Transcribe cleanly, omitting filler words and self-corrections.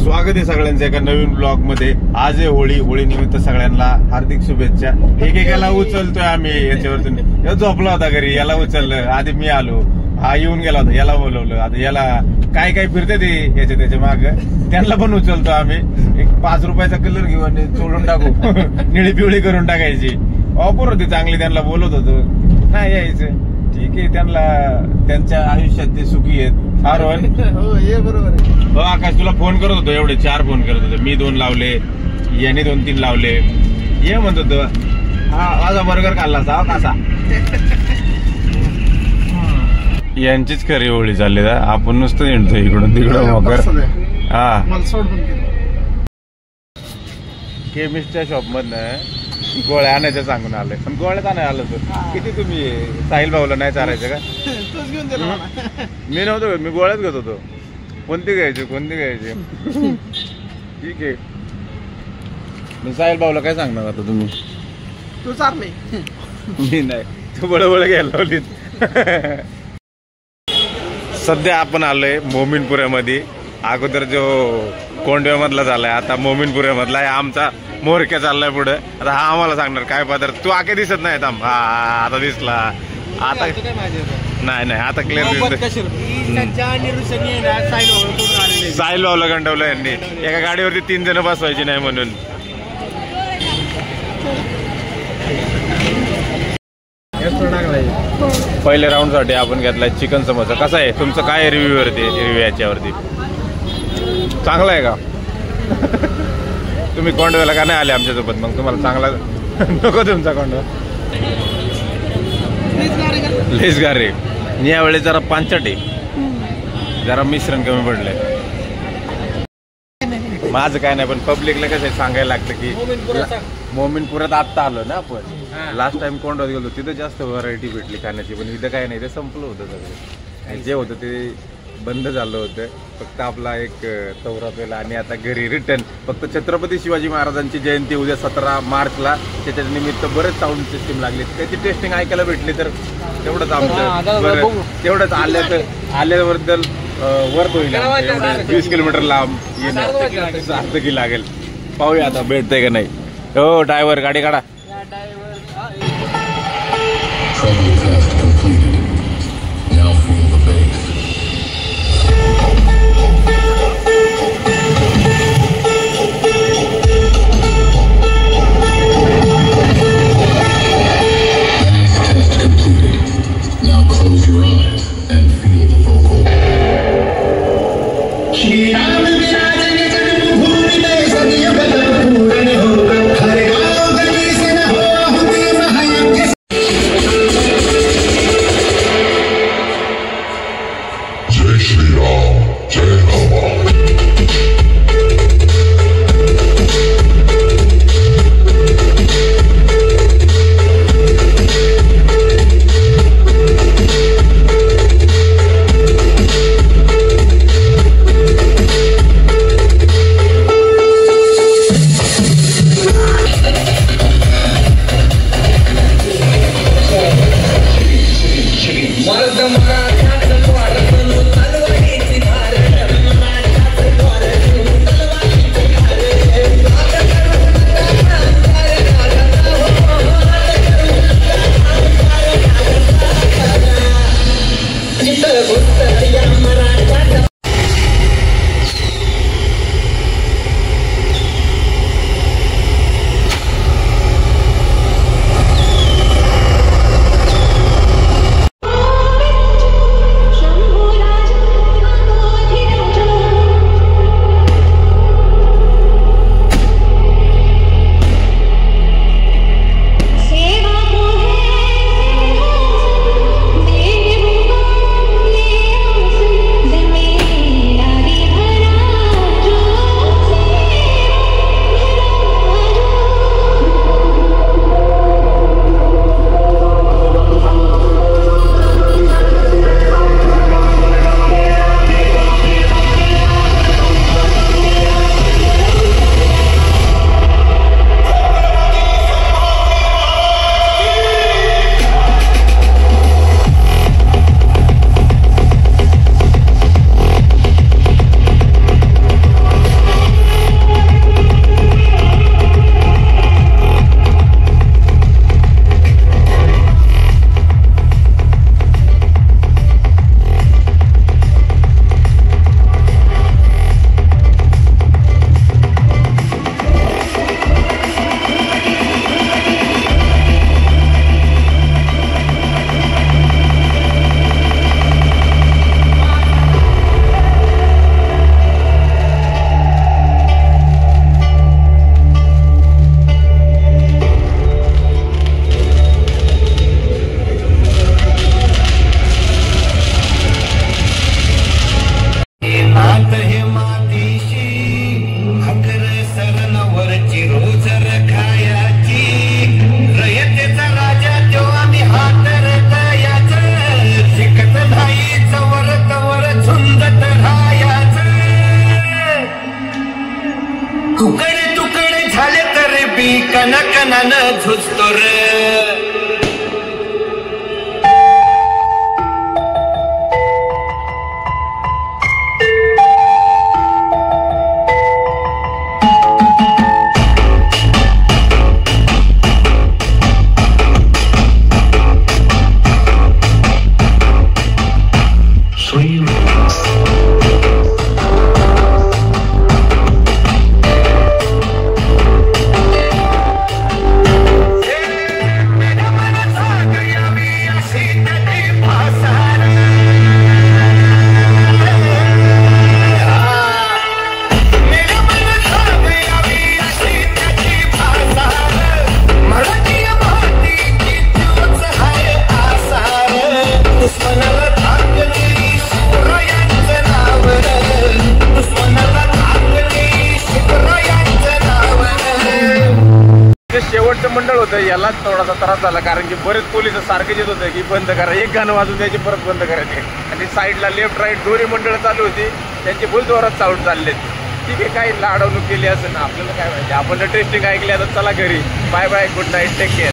स्वागत आहे सगळ्यांचं एका नवीन ब्लॉग मध्ये। आज आहे होळी, होळी निमित्त सगळ्यांना हार्दिक शुभेच्छा। एकेकाला उचलतोय आम्ही याच्यावरतून, झोपला होता घरी, याला उचललं, आधी मी आलो, हा येऊन गेला होता, याला बोलवलं, आता याला काय काय फिरते ते याच्या त्याच्या माग, त्यांना पण उचलतो आम्ही। एक 5 रुपयाचा कलर घेऊन चोळून टाकू, निळी पिवळी करून टाकायची, ऑफर होती चांगली, त्यांना बोलत होतो नाही यायचं, ठीक आहे, त्यांना त्यांच्या आयुष्यात ते सुखी आहेत। आरोहन हो हे बरोबर आहे। हो आकाश, तुला फोन करत होतो, एवढे 4 फोन करत होते मी, 2 लावले, याने 2-3 लावले, ये म्हणत होतो हा माझा बर्गर खाल्ला असा कसा। यांचीच खरी होळी झाली, आपण नुसतं हिंडतो इकडून तिकडं मकर। हा केमिस्टच्या शॉप मधनं गोळ्या आणायच्या सांगून आले, पण गोळ्याच आणायला आलो तर किती तुम्ही साहिल भाऊला नाही चारायचं का? मी नव्हतो, मी गोळ्याच घेत होतो, कोणती घ्यायची ठीक आहे। मी साहिल भाऊला काय सांगणार आता तुम्ही? तू चालले मी नाही, तू बळबळ घ्यायला लावलीत। सध्या आपण आलोय मोमीनपुऱ्यामध्ये, अगोदर जो कोंडव्यामधला झालाय, आता मोमीनपुऱ्यामधला आहे। आमचा मोरक्या चाललाय पुढे, आता हा आम्हाला सांगणार काय पदार्थ। तू आके दिसत नाही, थांब, हा आता दिसला, आता नाही आता क्लिअर दिसत। साहिल भाऊला गंडवलं यांनी, एका गाडीवरती 3 जण बसवायची नाही म्हणून। पहिल्या राऊंड साठी आपण घेतलाय चिकन समोसा। कसा आहे तुमचं, काय रिव्ह्यू वरती, रिव्ह्यू याच्यावरती चांगला आहे का? तुम्ही कोंडव्याला का नाही आले आमच्यासोबत, मग तुम्हाला चांगला नको तुमचा कोंडवा? लेस गारे यावेळेस जरा पांचट आहे, जरा मिश्रण कमी पडलंय। माझं काय नाही, पण पब्लिकला कसं सांगायला लागतं की मोमीनपुरात आत्ता आलो ना आपण, लास्ट टाइम कोंडवात गेलो, तिथं जास्त व्हरायटी भेटली खाण्याची, पण इथं काय नाही, ते संपलं होतं सगळं, जे होतं ते बंद झालं होतं। फक्त आपला एक तवरा पेला, आणि आता घरी रिटर्न। फक्त छत्रपती शिवाजी महाराजांची जयंती उद्या 17 मार्चला, त्याच्या निमित्त बरेच साऊंड सिस्टीम लागली, त्याची टेस्टिंग ऐकायला भेटली तर तेवढंच आमचं बरं, तेवढंच आल्याबद्दल वर्थ होईल। 20 किलोमीटर लांब येणं सार्थकी लागेल, पाहूया आता भेटतंय का नाही। हो ड्रायव्हर, गाडी काढा। तुकडे तुकडे झाले तरी बी कणाकणानं झुजतो रे. शेवटचं मंडळ होतं यालाच थोडासा त्रास झाला, कारण की बरेच पोलिस सारखे येत होते की बंद करा, एक गाणं वाजून द्यायचे परत बंद करायचे. आणि साईडला लेफ्ट राईट दोन्ही मंडळ चालू होती, त्यांचे फुल जोरात चालून चाललेत. ठीक आहे, काही लाडवणूक केली असं ना, आपल्याला काय माहिती. आपण टेस्टिंग ऐकली आता, चला घरी. Bye bye, good night, take care.